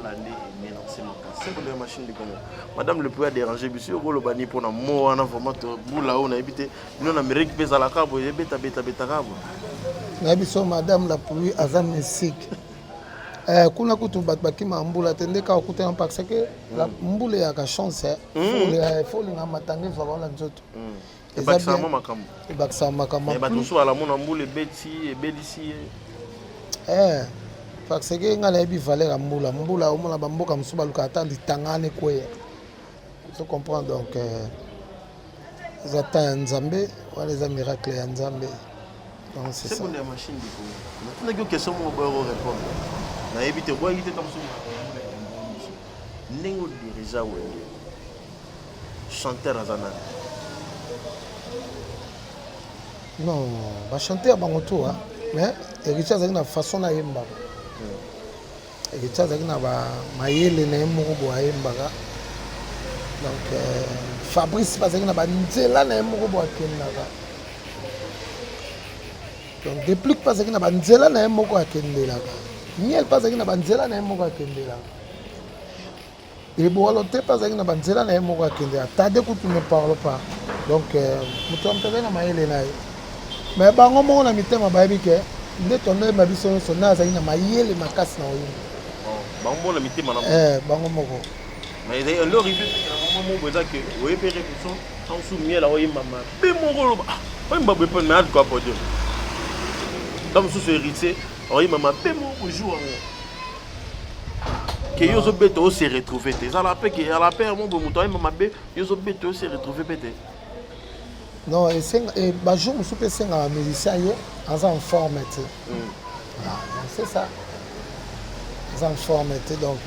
l'année et maintenant c'est mon cas. C'est la machine de comment. Madame le pouvez déranger monsieur le bani pour na mo na vraiment boula on a habité nous en Amérique pesa la cabo et beta cabo. Na biso madame la pluie azam musique. Kuna kutu batbaki mambula tende ka okuta parce que la mbule ya ka chance faut linga matange va wala nzoto. Et baksa makambo. Et baksa makambo. Et batuso ala mona mbule beti et belisi. Parce que ngala ebi valeur mbula omona bamboka musuba lukata litangane kwe. Tu comprends donc zata nzambe wala za miracle ya nzambe. Donc c'est ça. C'est bonne machine du coup. Maintenant que question mo ba répondre. Na éviter boy était comme ça. Nengo dirija wenge. Chanteur azana. Non, ba chanteur bango tout hein. Mais Richard a une façon à yemba. Richard a une mayele na yemoko bo yemba. Donc Fabrice pas une ba nzela na yemoko bo akendaka. Donc depuis pas une ba nzela na yemoko akendelaka. Miel pas une ba nzela na yemoko akendelaka. Et Boalote pas une ba nzela na yemoko akendelaka. Tade que tu ne parles pas. Donc mutu ampele na mayele na ye. Mais bango mo na mitema ba yebike nde tonne ma biso so na za ina mayele makasi na oyo. Bango na mitema na bango moko. Mais il y a un rive que na mo boza que o epere person sans sou miel a oyi mama. Be mo golo ba. O mba be pas na quoi pour dire. Dans sous héritier, oyi mama be mo jour que yo zo beto se retrouver te. Ça la paix que la paix mon bo muto oyi mama be yo zo beto se retrouver peut-être. Non, et jour je suis passé à musicien en forme. C'est ça. En forme, donc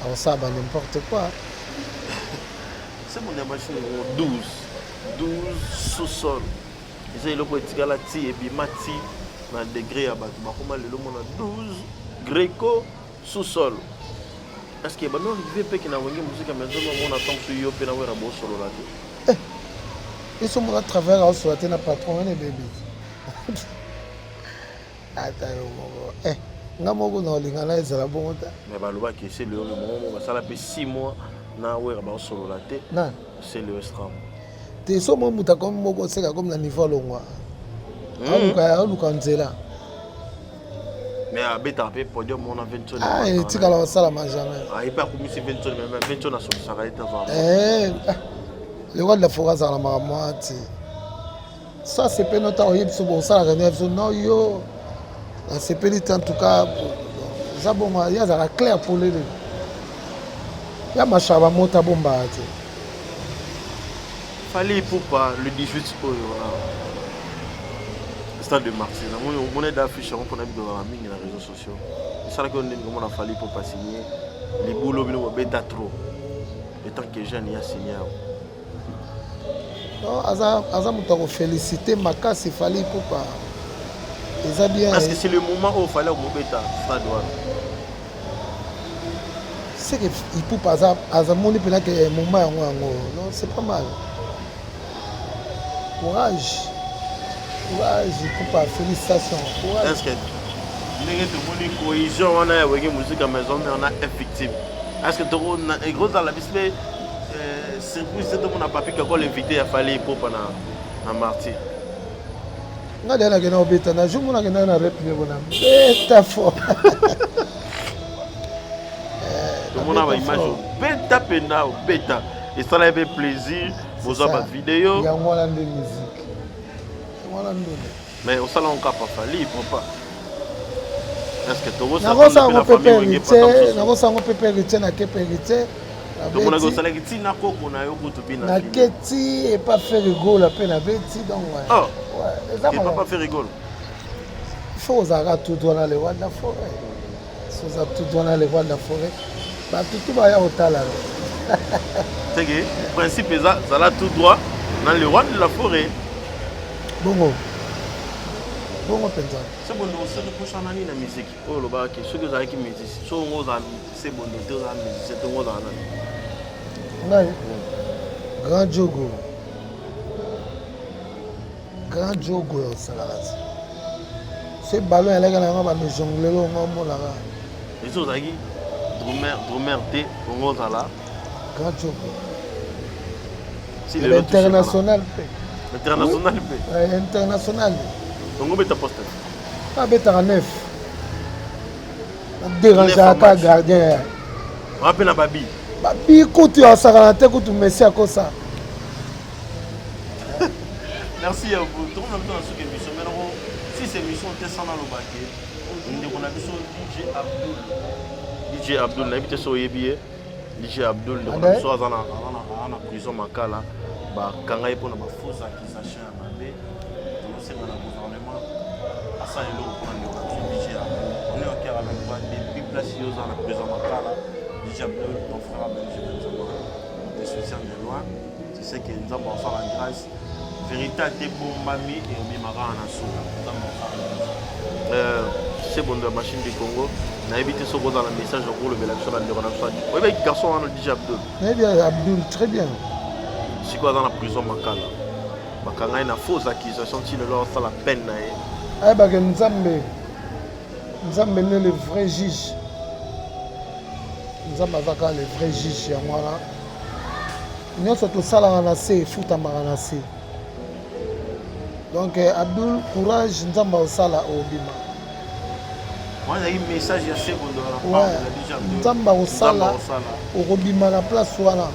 on sait n'importe quoi. C'est mon machine 12 sous-sol. J'ai le petit galati et puis mati dans degré à bas. Comment le monde a 12 gréco sous-sol. Est-ce que non il veut pas qu'il y ait une musique à maison on attend que yo pe na wera bo solo là. Ils sont à travers la soirée na patron et bébé. Attends, ngamoko na lingana ezala bongo ta. Mais baloba que c'est le moment ça la fait 6 mois na wera ba solo là té. Non, c'est le extra. Te so mo muta comme moko seka comme na niveau longwa. Aluka nzela. Mais à beta pe podium on a 20 tonnes. Ah, et tika la sala ma jamais. Ah, il pas comme si 20 tonnes mais 20 tonnes sur ça va être avant. Le roi de la forêt à la moitié. Ça, c'est pas notre arrière sur bon ça, non, yo. C'est pas en tout cas. Ça, bon, il y a la clair pour les. Il y a ma chava mota bomba. Fallait pour pas le 18 au stade de Marseille. On est d'affiche, on a mis dans les réseaux sociaux. C'est ça qu'on a fallu pour pas signer. Les boulots, ils ont trop. Et tant que jeune, il y a signé. Non, Aza Moutaro féliciter Makas, il fallait pour pas. Ils ont bien. Parce que c'est le moment où il fallait au Mobeta, ça doit. C'est qu'il peut pas Azamoni pendant que le moment est non, c'est pas mal. Courage, il peut pas. Félicitations. Courage. Est-ce que nous avons une cohésion, on a une musique à la maison, mais on a effective. Est-ce que nous avons une grosse dans la display? C'est pour ça que mon papi qui a invité à fallait pour na martyr. Na dela que na obeta na jumu na na rep le bona. Beta fo. Tout le monde a une image beta pena beta et ça avait plaisir vous avez vidéo. Il y a un de musique. Mais au salon on cap pas fallait pour pas. Est-ce que tu na rosa on peut périter, na rosa on peut périter na ke périter. Donc on a gosé la kiti na koko na yo kutu bina. Na kiti et pas faire rigole à peine avec donc ouais. Oh. Ouais, et pas faire rigole. Il faut oser tout dans les rois de la forêt. Si oser tout dans les rois de la forêt, bah tout va y avoir au là. C'est que le principe est ça là tout droit dans les rois de la forêt. Bongo. Bongo penza. C'est bon donc c'est le prochain année la musique. Oh le bas qui ceux que ça qui musique. So on a c'est bon donc deux ans c'est tout monde en Ouais. Grand Jogo. Grand Jogo ça là. C'est ballon elle est là on va me jongler on là. Les autres qui Drummer T, Congo Zala. Grand job. Si L'international. International. International. Congo Beta Poste. Ah, Beta 9. Dérange à ta gardien. On appelle la Babi. Babi, écoute, tu as ça, tu as Messi à cause ça. Merci à vous. Tout le monde dans cette émission. Maintenant, si cette émission était sans le baquet, on a vu sur DJ Abdul. On a invité sur Yebié. DJ Abdul. On a vu sur la prison Makala. Quand on a une fausse accusation à Mabé, on a le gouvernement. À ça, il a DJ Abdul. On est au cœur avec toi. Depuis place dans la prison Makala. DJ Abdul, ton frère a bénéficié de nous. On te soutient de loin. Tu sais que nous avons fait la grâce. Vérité a bon mami et on mimara en assaut. C'est bon de la machine du Congo. On a évité ce dans le message pour le mélange de la oui, mais garçon, on a dit Abdul. Très bien, Abdul, très bien. Si quoi dans la prison Makala. Makala a une fausse accusation, si le leur fait la peine. Ah, bah, nous avons mené le vrai juge. Nous avons le vrai juge. Nous avons tout ça là, foot à Maranasé. Donc, Abdul, courage, nous avons ça là au Bima. Moi, il y a un message à ce moment là. Nous avons ça là au Bima, la place où là.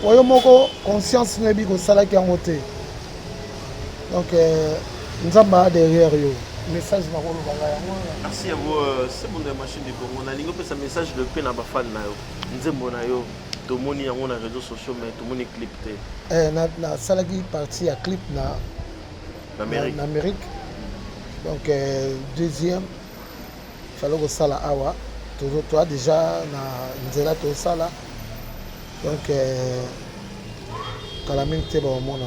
Pour moi, conscience n'est pas ça là qui est en côté. Donc, nous avons derrière eux. Message ma rôle merci à vous. C'est bon de la machine du Congo. On a un message de paix dans les fans. Nous avons tout le monde a les réseaux sociaux, mais tout le monde est clipté. Na salagi parti à clip en Amérique. Donc deuxième, il fallait que ça la awa. Toi déjà na nzela to sala. Donc kalaming te ba mona.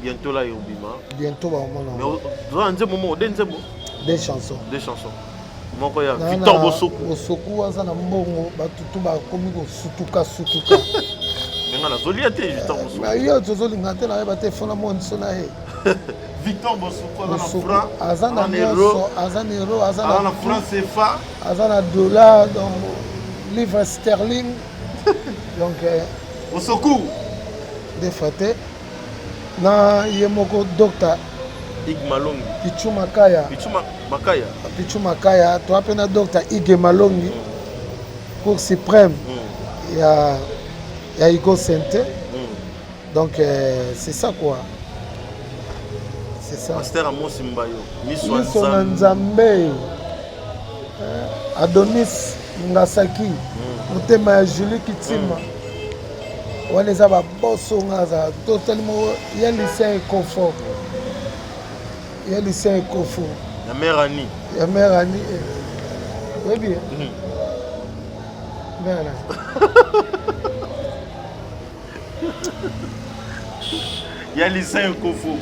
Bientôt là au Bima. Bientôt ba mona. Mais des chansons. Moko ya Victor Bosoku. Bosoku aza na mbongo batutu ba komi ko sutuka. Menga na zoli ate Victor Bosoku. Na yo zoli ngate na ba te fona mo nsona he. Victor Bosoku na franc. Aza na euro, aza na franc CFA, aza na dollar donc livre sterling. Donc Bosoku de fate na yemoko docteur Ig Malongi. Pichu Makaya. Tu as un docteur Ig Malongi. Cour suprême. Il y a Igo Sente. Donc c'est ça quoi. C'est ça. Master Amos Mbayo. Miss Nzambe. Adonis Ngasaki. Mutema ya Julie Kitima. On les a pas bossé totalement. Il y a lycée confort. Il y a le lycée Kofo. La mère Annie. La mère Annie. Oui, bien. Il y a le lycée Kofo.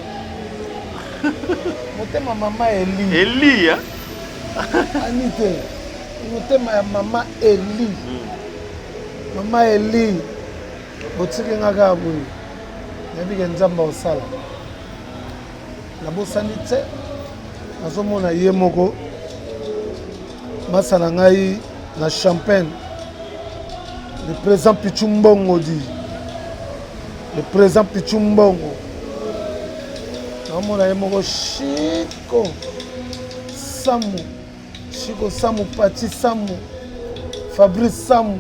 Ma maman Eli. Eli, hein? Anite. Ma maman Eli. Maman Eli. Botiki ngaka boy. Nabi Nzamba osala. Na bosani te nazomona ye moko masala ngai na champagne le président Pichumbongo dit le président Pichumbongo nazomona ye moko Chico Samu Pati Samu Fabrice Samu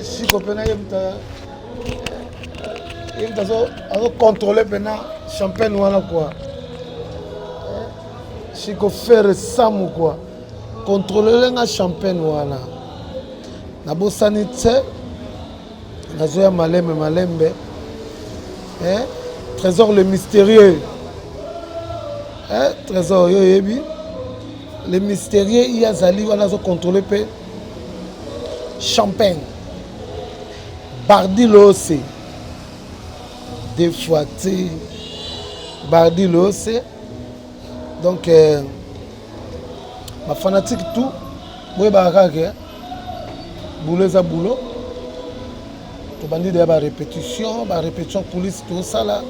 Chico pena ye azo contrôler pena champagne wana quoi. Chico faire Samu quoi. Contrôler la champagne wana. Na bosani te. Na zoya malembe. Trésor le mystérieux. Trésor yo yebi. Le mystérieux il y a zali wana zo contrôler pe champagne. Bardi l'OC. Des fois Bardi l'OC. Donc ma fanatique tout moi baraka boulot za boulot to bandi de répétition coulisses tout ça là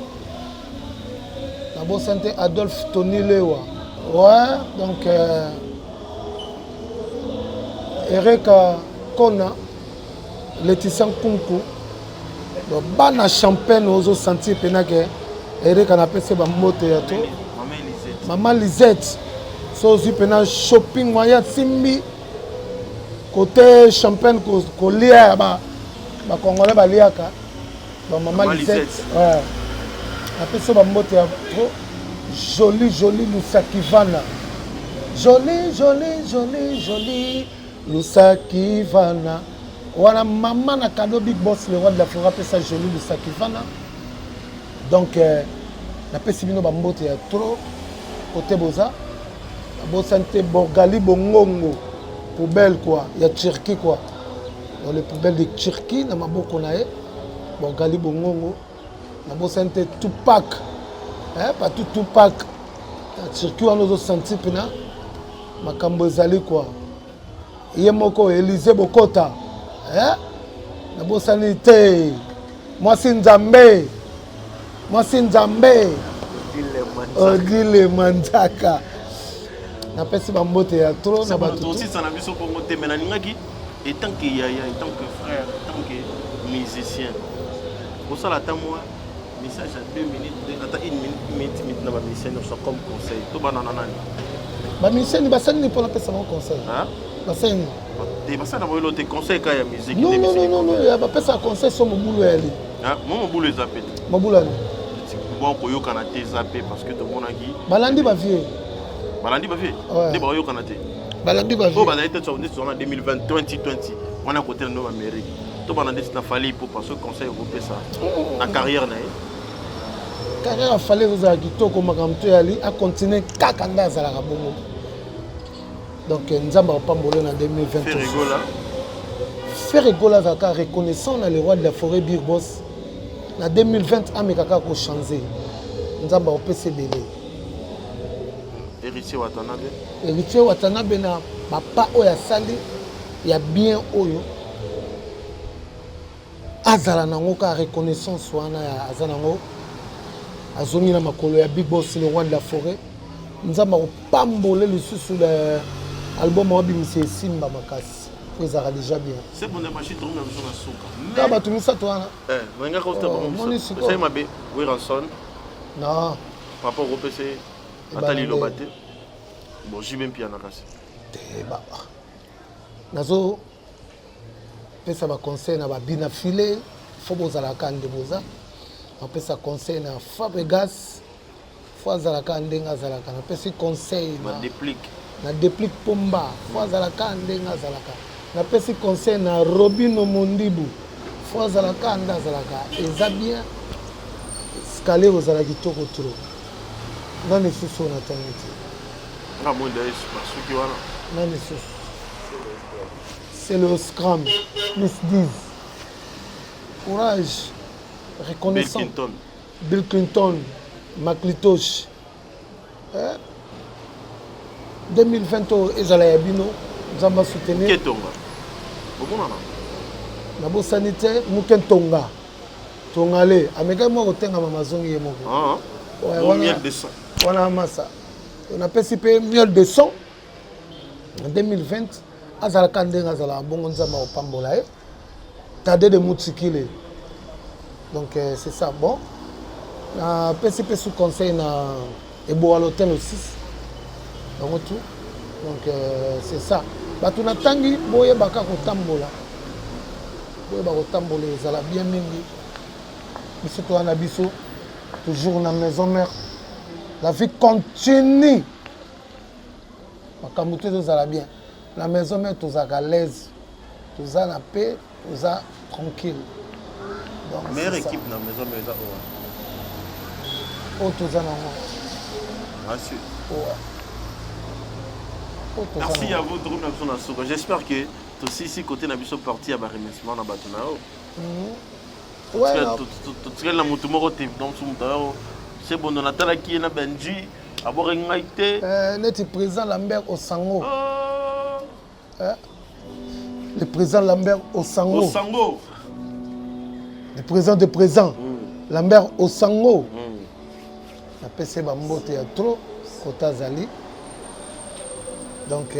na bo santé Adolphe Tony Lewa ouais donc Ereka Kona, Laetitia Nkunku, bana champagne ozo sentir pena que Ereka na pese ba moto ya to. Maman Lisette. So si pena shopping moya simbi côté champagne ko lia ba congolais ba liaka. Ba maman Lisette. Ouais. Na pese ba moto ya trop joli Lusakivana. Joli Lusakivana. Voilà maman na cadeau Big Boss le roi de la forêt appelle ça joli Lusakivana. Donc na pesi bino ba mbote ya trop côté boza. Bo santé Borgali Bongongo poubelle quoi, il y a Turquie quoi. Dans les poubelles de Turquie na maboko na e Borgali Bongongo. Na bo santé Tupac. Hein, pas tout Tupac. Turquie on nous senti pena makambo ezali quoi. Yemoko Élysée Bokota. Hein? Na bo sanité. Moi c'est Nzambe. Odile Mandaka. Na pesi ba mbote ya trop na ba tout. Aussi ça na biso ko ngote mena ningaki et tant que yaya, et tant que frère, tant que musicien. Pour ça la temps moi message à 2 minutes, attends 1 minute na ba musicien nous comme conseil. To banana nani. Ba musicien ba sani pour la pesa mon conseil. Hein? Ba sani. Te ba sana moyo te conseil ka ya musique. Non, ya ba pesa conseil sur mon boulot ali. Hein? Mon boulot est zappé. Mon boulot ali. Bon ko yo kana te zappé parce que to monaki. Balandi ba vieux. Balandi ba vieux. Ne ba yo kana te. Balandi ba vieux. Oh balandi te sur en 2020 2020. On a côté no Amérique. To balandi na fali pour parce que conseil européen ça. Na carrière na. Carrière fallait vous a kitoko makamto yali a continuer kakanda za la bongo. Donc nzamba opambolo na 2020. Faire rigola za ka reconnaissant na le roi de la forêt Big Boss. Na 2020 amekaka ko changer. Nzamba opese belé. Héritier Watanabe na papa oya sali ya bien oyo. Azala nango ka reconnaissance wana ya azanango. Azongi na makolo ya Big Boss le roi de la forêt. Nzamba opambole le sous l'album Obi Monsieur Simba Makasi. Vous avez déjà bien. C'est bon, machine tourne dans le souka. Quand bah tout ça toi. Eh, venga costa bon. C'est ma bé, oui ranson. Non. Papa au PC. Atali Lobate. Bon, j'y même piano casse. Bah. Nazo pesa ba conseil na ba bina filé, faut bozala kande boza. On pesa conseil na Fabregas. Faut zalaka ndenga zalaka. Na pesa conseil na déplique. Na déplique pomba. Faut zalaka ndenga zalaka. Na pesi conseil na Robino Mondibu. Faut zalaka nda zalaka. Eza bien. Scalé aux zalaki toko trop. Non ne sous na taniti. Ah mon dieu, parce que voilà. Non ne sous. C'est le scrum. Plus 10. Courage. Reconnaissant. Bill Clinton. Maklitosh. 2020 ezala ya bino. Nzamba soutenir. Ketonga. Nabo sanité Mukentonga. Tongale. Ameka moko tenga mamazongi yemoko. Ah. Ouais, miel de sang. Voilà massa. On a participé miel de sang. En 2020, azala kandenga azala bongo nzamba opambola e. Tade de Mutsikile. Donc c'est ça. Bon. On a participé sous conseil na Ebo à l'hôtel aussi. Donc tout. Donc c'est ça. Bato na tangi boye baka kotambola. Boye baka kotambola ezala bien mingi. Biso to na biso toujours na maison mère. La vie continue. Makambo te ezala bien. La maison mère tous à l'aise. Tous à la paix, tous à tranquille. Donc meilleure équipe na maison mère ça. Oh tous à nango. Merci. Ouais. Merci à vous de remercier Souka. J'espère que tous ici côté Nabiso parti à remerciement na Batunao. Ouais. Tout ce la mutumoro te donc sumtao. C'est bon on attend qui na Benji avoir ngaité. Net président Lambert Osango. Le président Lambert Osango. Osango. Le président de présent. Lambert Osango. La PC Bambote ya trop Kota Zali. Donc,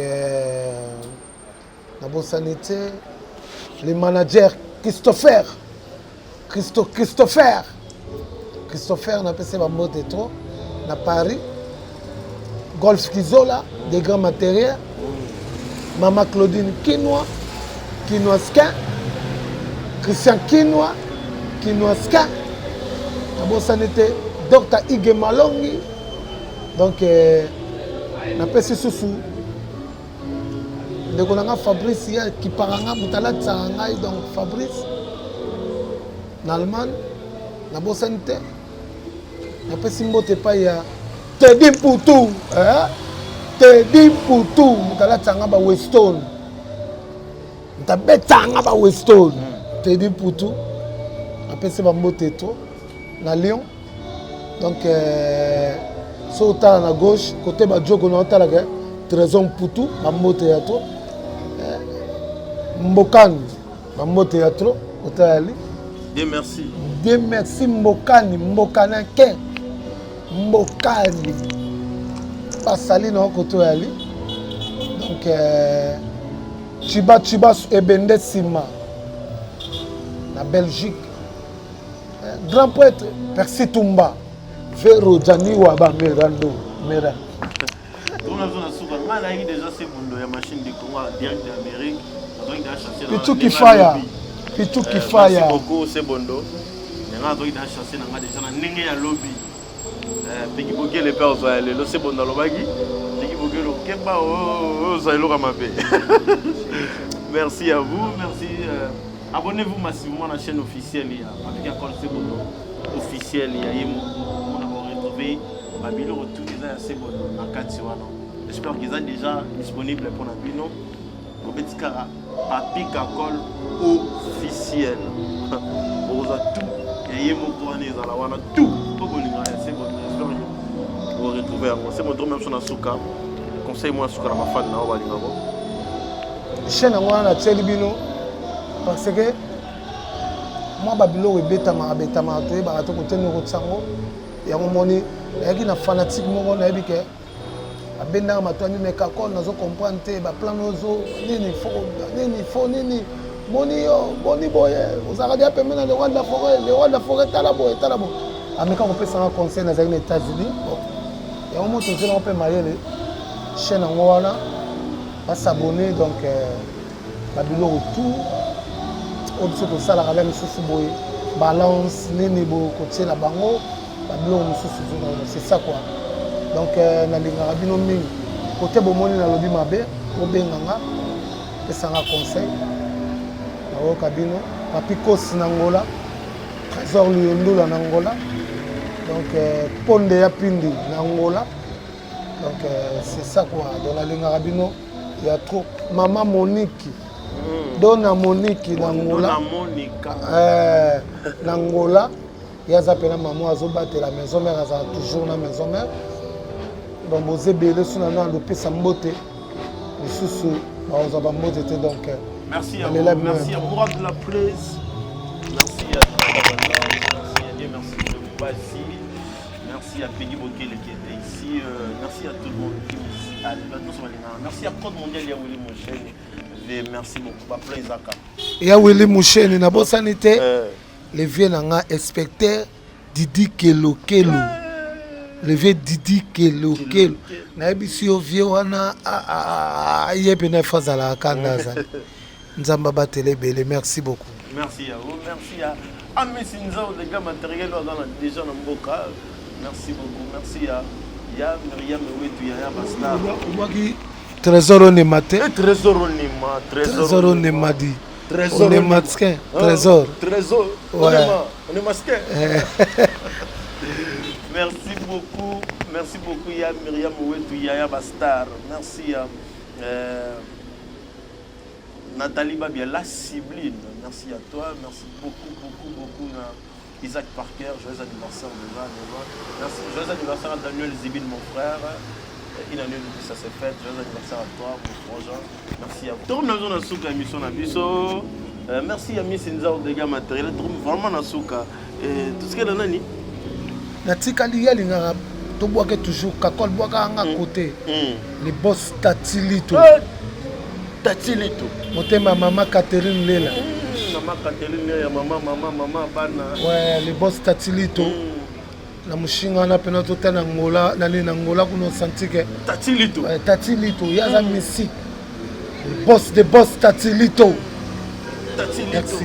na bosanité le manager Christopher na pese ba mbote trop na Paris Golf Kizola des grands matériels Maman Claudine Kinoiskin Christian Kinoiskin na bosanité Dr Ige Malongi donc na pese susu ndeko nanga Fabrice qui paranga mutala tsanga donc Fabrice na Allemagne na bosanité na pese mbote pa ya Teddy Poutou mutala tsanga ba Weston mutabetanga ba Weston Teddy Poutou na pese ba mbote to na Lyon donc so tala na gauche côté ba Djoko na tala ke Trésor Poutou ba mbote ya to Mbokani ba mbote ya to otali Dieu merci. Dieu merci Mbokani basali na koto yali donc Chiba Ebende Sima na Belgique grand poète Percy Tumba Vero Janiwa ba Mera On a besoin de souka. On a déjà ces boulots, la machine de Congo direct d'Amérique. Pitou Kifaya. Merci beaucoup c'est bondo. On a déjà chassé na déjà na ndenge ya lobby. Peki boke le père zo aller le c'est bondo lobaki. Peki boke le kemba o za lo kamabe. Merci à vous, merci. Abonnez-vous massivement à la chaîne officielle avec un col c'est bondo officiel on a retrouvé Babilo retour déjà assez bon en Katiwano. J'espère qu'ils sont déjà disponibles pour la bino. Petit cara papi cacol officiel. Pour tout et y mon tourné dans la wana tout. Pour bolinga c'est bon. J'espère que vous retrouver c'est mon même son asuka. Conseil moi asuka ma fan na balinga bo. Chaîne wana tsheli bino parce que moi Babilo ebetama to ba to ko tenir ko tsango ya moni yaki na fanatique moko na yebi ke abenda matwani me kakol nazo comprendre te ba plan ozo nini moni yo boni boye ozaka dia pembe na le roi de la forêt tala boye ameka ko pesa un conseil na les États-Unis bon ya mo to zela pe mayele chaîne ngo wana ba s'abonner donc Babilo tout au-dessus de ça la galère sous boye balance nini bo côté la bango c'est ça quoi donc na lingaka bino mingi côté bomoni na lobi mabe obenganga pesanga conseil na oka bino papi kosi na ngola trésor luyondula na ngola donc ponde ya pindi na ngola donc c'est ça quoi donc na lingaka bino il y a trop maman Monique Dona Monique na ngola na ngola yaza pena maman azobate la maison mère aza toujours na maison mère donc bozé belé suna na lopesa mbote lisusu baoza ba mbote te donc merci à vous merci à Mourad de la Place merci à Dieu merci de Mbasi merci à Peggy Bokele qui était ici merci à tout le monde qui est ici merci à Code Mondial ya Willy Moucheni merci beaucoup ba plein zaka ya Willy Moucheni na bosanité le vieux nanga inspecteur Didi Kelo le vieux Didi Kelo na ebisi o vieux wana yepe na faza la kandaza nzamba batele bele merci beaucoup merci à vous merci à Amesinza des gars matériels dans déjà na mboka merci beaucoup merci à ya Myriam Wetu ya Bastar Trésor Onemate Trésor Onemadi on est masqué, trésor. Trésor, ouais. On est masqué. Merci beaucoup, ya Myriam Ouetou, Yaya Bastar. Merci à Nathalie Babia, la Sibline. Merci à toi, merci beaucoup à Isaac Parker, joyeux anniversaire déjà. Merci, joyeux anniversaire à Daniel Zibine, mon frère. Une année depuis ça s'est fait, joyeux anniversaire à toi, mon frangin. Merci à vous. Tout le monde a souka émission Nabiso. Merci à Miss Inza des gars matériels. Vraiment na souka. Tout ce qu'elle a nani. Natikali ya linga to boaka toujours kakol boaka anga côté. Les boss tatili to. Tati Lito. Motema Maman Catherine Lela. Maman Catherine Lela, maman bana. Ouais, le boss Tati Lito. Na mushinga na pena tota na ngola na le na ngola kuno santike. Tati Lito. Ouais, Tati Lito, yaza Messi. Le boss Tati Lito. Tati Lito. Merci.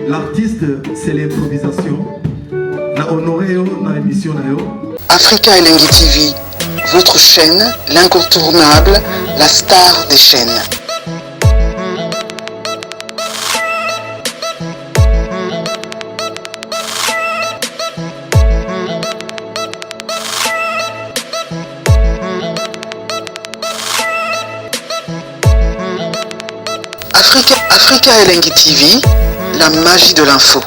L'artiste, c'est l'improvisation. La honoré dans l'émission. Africa Elengi TV, votre chaîne, l'incontournable, la star des chaînes. Africa Elengi TV, la magie de l'info.